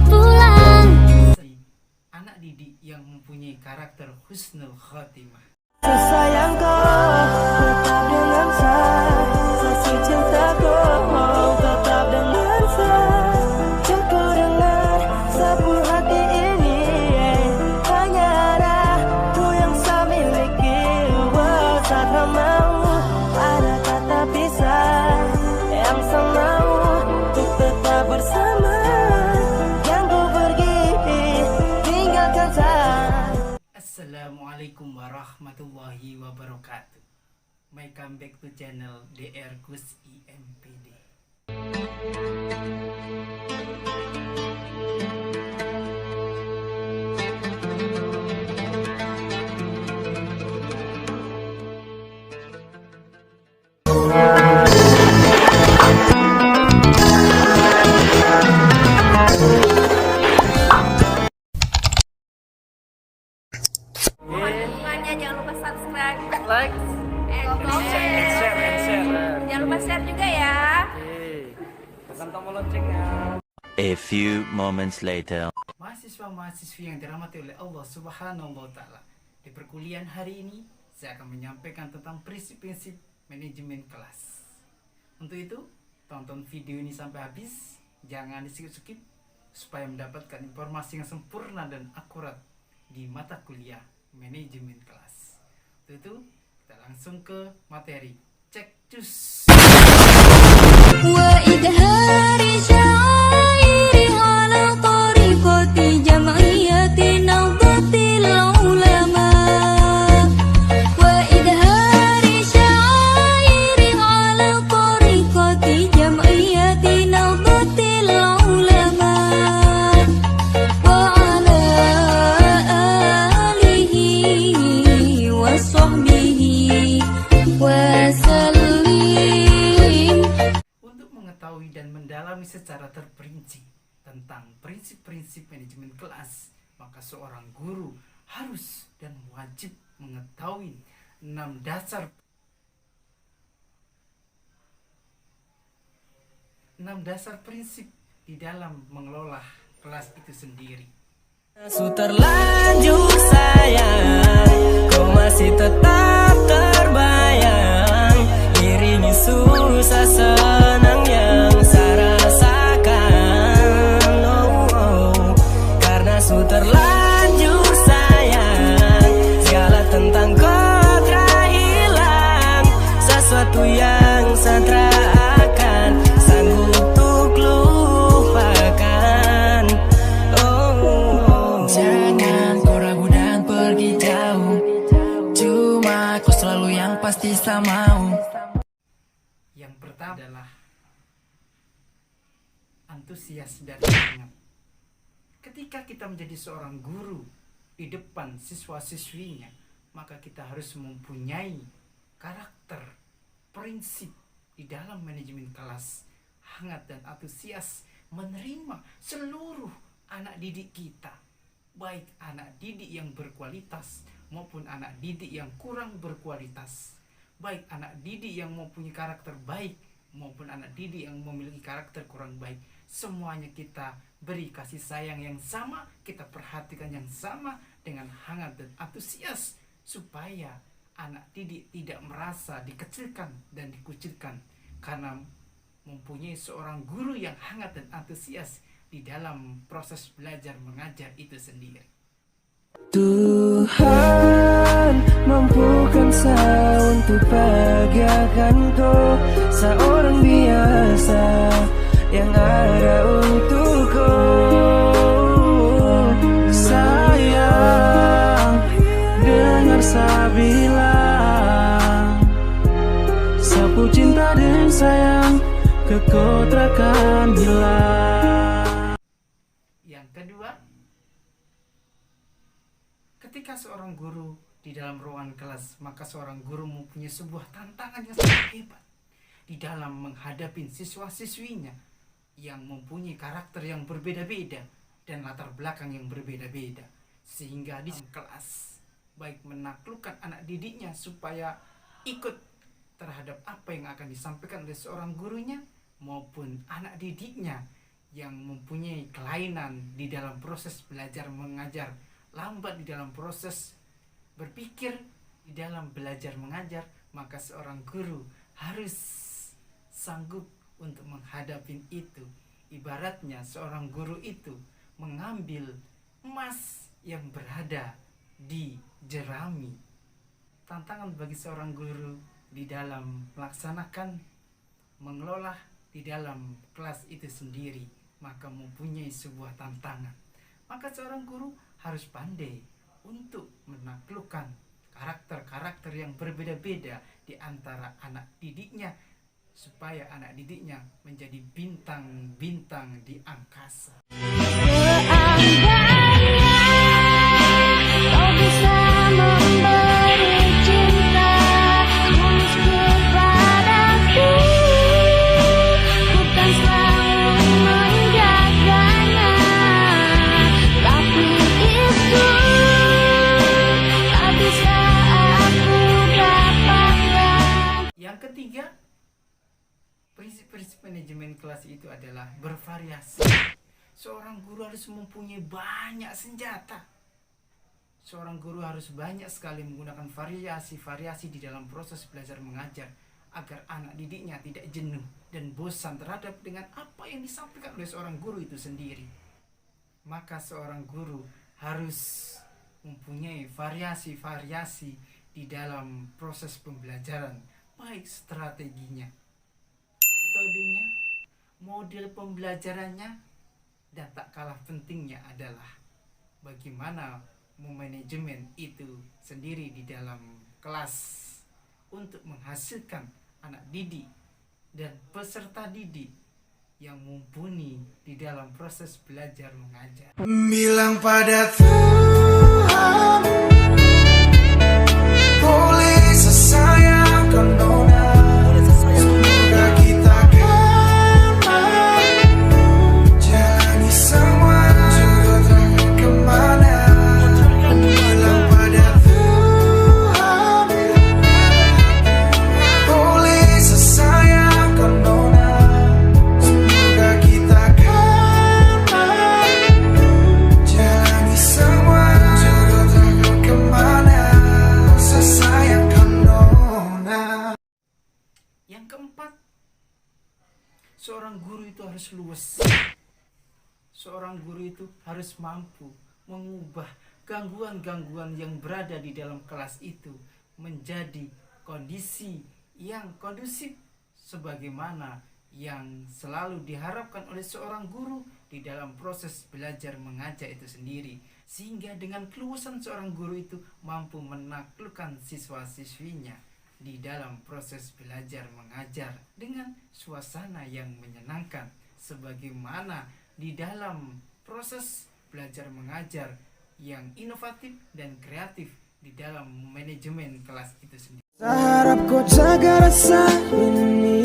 pulang. Anak didik yang mempunyai karakter husnul khotimah. Sayangku tetap dengan saya, saksi cintaku tetap dengan saya. Jika dengar sapu hati ini, hanya ada ku yang saya miliki. Saat mau ada kata pisah, yang saya mau untuk tetap bersama. Yang ku pergi tinggalkan saya. Assalamualaikum warahmatullahi wabarakatuh. Welcome back to channel DR Gus IMPD. Jangan lupa subscribe, Like, and comment. Jangan lupa share juga ya. tekan tombol loncengnya. A few moments later. Mahasiswa-mahasiswi yang dirahmati oleh Allah Subhanahu wa Ta'ala, di perkuliahan hari ini saya akan menyampaikan tentang prinsip-prinsip manajemen kelas. Untuk itu, tonton video ini sampai habis, jangan di-skip supaya mendapatkan informasi yang sempurna dan akurat di mata kuliah manajemen kelas. Untuk itu, kita langsung ke materi. Cek cus. وإظهار شعائر على طريقة جمعية نهضة العلماء وإظهار شعائر على طريقة جمعية نهضة العلماء وعلى آله وصحبه وسلم. Untuk mengetahui dan mendalami secara terperinci tentang prinsip-prinsip manajemen kelas, maka seorang guru harus dan wajib mengetahui 6 dasar prinsip di dalam mengelola kelas itu sendiri. Su terlanjur sayang, kau masih tetap terbayang, iringi susah senang yang saya rasakan. Karena su terlanjur sayang, segala tentang kau telah hilang, sesuatu yang saya akan sanggup untuk lupakan. Jangan kau ragu dan pergi jauh, cuma kau selalu yang pasti saya mau. Yang pertama adalah antusias dan semangat. Ketika kita menjadi seorang guru di depan siswa-siswinya, maka kita harus mempunyai karakter, prinsip di dalam manajemen kelas, hangat dan antusias menerima seluruh anak didik kita, baik anak didik yang berkualitas maupun anak didik yang kurang berkualitas, baik anak didik yang mempunyai karakter baik maupun anak didik yang memiliki karakter kurang baik. Semuanya kita beri kasih sayang yang sama, kita perhatikan yang sama dengan hangat dan antusias, supaya anak didik tidak merasa dikecilkan dan dikucilkan karena mempunyai seorang guru yang hangat dan antusias di dalam proses belajar mengajar itu sendiri. Tuhan mampukan saya untuk bahagiakan kau, seorang biasa yang ada untukku. Sayang, dengar saya bilang, sapu cinta dan sayang ke kau takkan hilang. Yang kedua, ketika seorang guru di dalam ruangan kelas, maka seorang guru mempunyai sebuah tantangan yang sangat hebat di dalam menghadapi siswa-siswinya yang mempunyai karakter yang berbeda-beda dan latar belakang yang berbeda-beda, sehingga di kelas baik menaklukkan anak didiknya supaya ikut terhadap apa yang akan disampaikan oleh seorang gurunya, maupun anak didiknya yang mempunyai kelainan di dalam proses belajar mengajar, lambat di dalam proses berpikir di dalam belajar mengajar, maka seorang guru harus sanggup untuk menghadapi itu. Ibaratnya seorang guru itu mengambil emas yang berada di jerami. Tantangan bagi seorang guru di dalam melaksanakan, mengelola di dalam kelas itu sendiri, maka mempunyai sebuah tantangan. Maka seorang guru harus pandai untuk menaklukkan karakter-karakter yang berbeda-beda di antara anak didiknya, supaya anak didiknya menjadi bintang-bintang di angkasa. Kau bisa memberi cinta tulus kepadaku, bukan selalu menjaganya, tapi itu tak bisa aku dapatkan. Yang ketiga, prinsip-prinsip manajemen kelas itu adalah bervariasi. Seorang guru harus mempunyai banyak senjata. Seorang guru harus banyak sekali menggunakan variasi-variasi di dalam proses belajar mengajar, agar anak didiknya tidak jenuh dan bosan terhadap dengan apa yang disampaikan oleh seorang guru itu sendiri. Maka seorang guru harus mempunyai variasi-variasi di dalam proses pembelajaran, baik strateginya, metodenya, model pembelajarannya, dan tak kalah pentingnya adalah bagaimana memanajemen itu sendiri di dalam kelas untuk menghasilkan anak didik dan peserta didik yang mumpuni di dalam proses belajar mengajar. Bilang pada Tuhan, boleh sesayangkan nona, semoga kita kan jalani semua, juga takkan kemana. Bilang pada Tuhan, boleh sesayangkan nona, semoga kita kan jalani semua, juga takkan kemana. Sesayangkan nona. Yang keempat, seorang guru itu harus luwes. Seorang guru itu harus mampu mengubah gangguan-gangguan yang berada di dalam kelas itu menjadi kondisi yang kondusif, sebagaimana yang selalu diharapkan oleh seorang guru di dalam proses belajar mengajar itu sendiri, sehingga dengan keluasan seorang guru itu mampu menaklukkan siswa-siswinya di dalam proses belajar mengajar dengan suasana yang menyenangkan, sebagaimana di dalam proses belajar mengajar yang inovatif dan kreatif di dalam manajemen kelas itu sendiri. Saya harap kau jaga rasa ini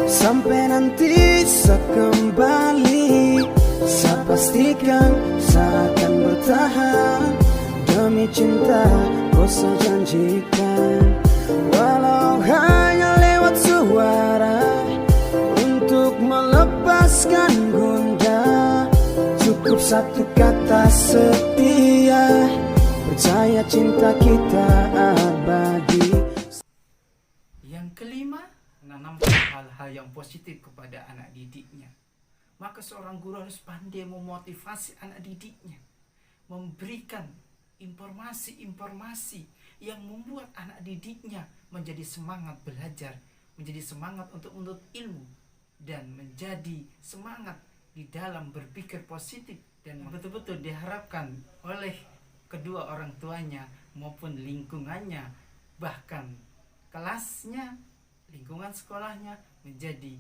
sampai nanti saya kembali. Saya pastikan saya akan bertahan demi cinta kau saya janjikan. Walau hanya lewat suara untuk melepaskan gundah, cukup satu kata setia, percaya cinta kita abadi. Yang kelima, menanamkan hal-hal yang positif kepada anak didiknya. Maka seorang guru harus pandai memotivasi anak didiknya, memberikan informasi-informasi yang membuat anak didiknya menjadi semangat belajar, menjadi semangat untuk menuntut ilmu, dan menjadi semangat di dalam berpikir positif, dan betul-betul diharapkan oleh kedua orang tuanya maupun lingkungannya, bahkan kelasnya, lingkungan sekolahnya, menjadi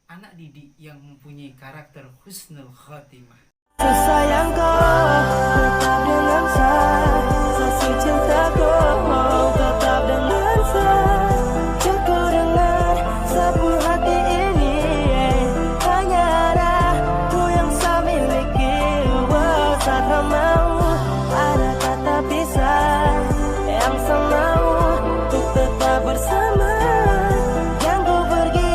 anak didik yang mempunyai karakter husnul khotimah. Sayang kau tetap dengan saya, kasih cintaku mau tetap dengan saya. Yang kau dengar sapu hati ini, hanya ada ku yang saya miliki. Saat kau mau ada kata pisah, yang saya mau untuk tetap bersama. Yang kau pergi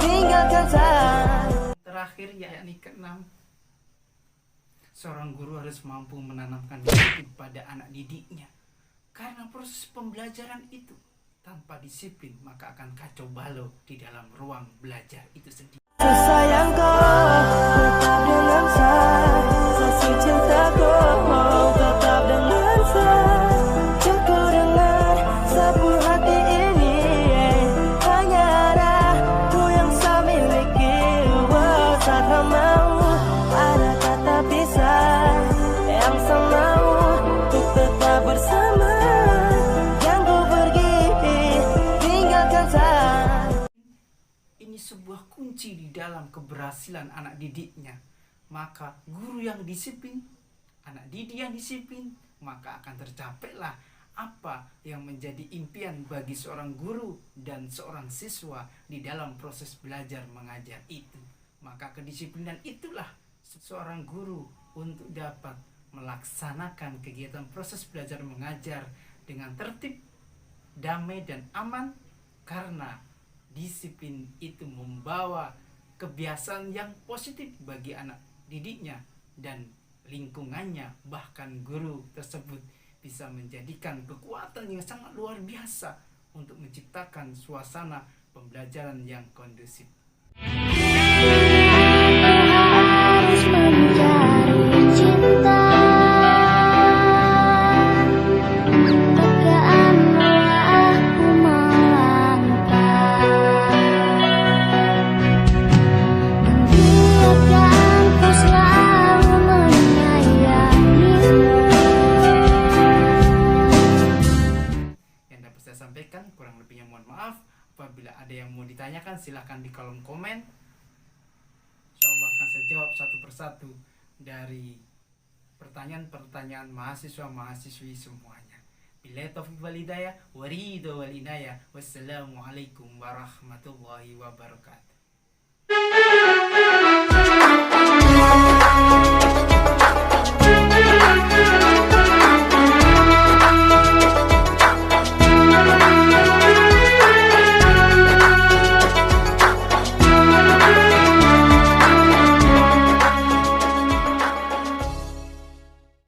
tinggalkan saya. Terakhir terakhir yakni keenam, seorang guru harus mampu menanamkan disiplin pada anak didiknya. Karena proses pembelajaran itu tanpa disiplin maka akan kacau balau di dalam ruang belajar itu sendiri. Sayangku tetap dengan saya, saksi cintaku tetap dengan saya. Jika dengan sapu hati ini hanya ada ku yang saya miliki. Saat mau ada kata pisah yang saya mau untuk tetap bersama. Yang ku pergi tinggalkan saya. Ini sebuah kunci di dalam keberhasilan anak didiknya. Maka guru yang disiplin, anak didik yang disiplin, maka akan tercapailah apa yang menjadi impian bagi seorang guru dan seorang siswa di dalam proses belajar mengajar itu. Maka kedisiplinan itulah seorang guru untuk dapat melaksanakan kegiatan proses belajar mengajar dengan tertib, damai dan aman, karena disiplin itu membawa kebiasaan yang positif bagi anak didiknya dan lingkungannya. Bahkan guru tersebut bisa menjadikan kekuatan yang sangat luar biasa untuk menciptakan suasana pembelajaran yang kondusif. Harus mencari cinta, tegaanlah aku melangkah, biarkan kau selalu menyayangiku. Yang dapat saya sampaikan, kurang lebihnya mohon maaf. Apabila ada yang mau ditanyakan silahkan di kolom komen. Insyaallah akan saya jawab satu persatu dari pertanyaan-pertanyaan mahasiswa-mahasiswi semuanya. Billahi taufiq wal hidayah, wa ridho wal inayah. Wassalamualaikum warahmatullahi wabarakatuh.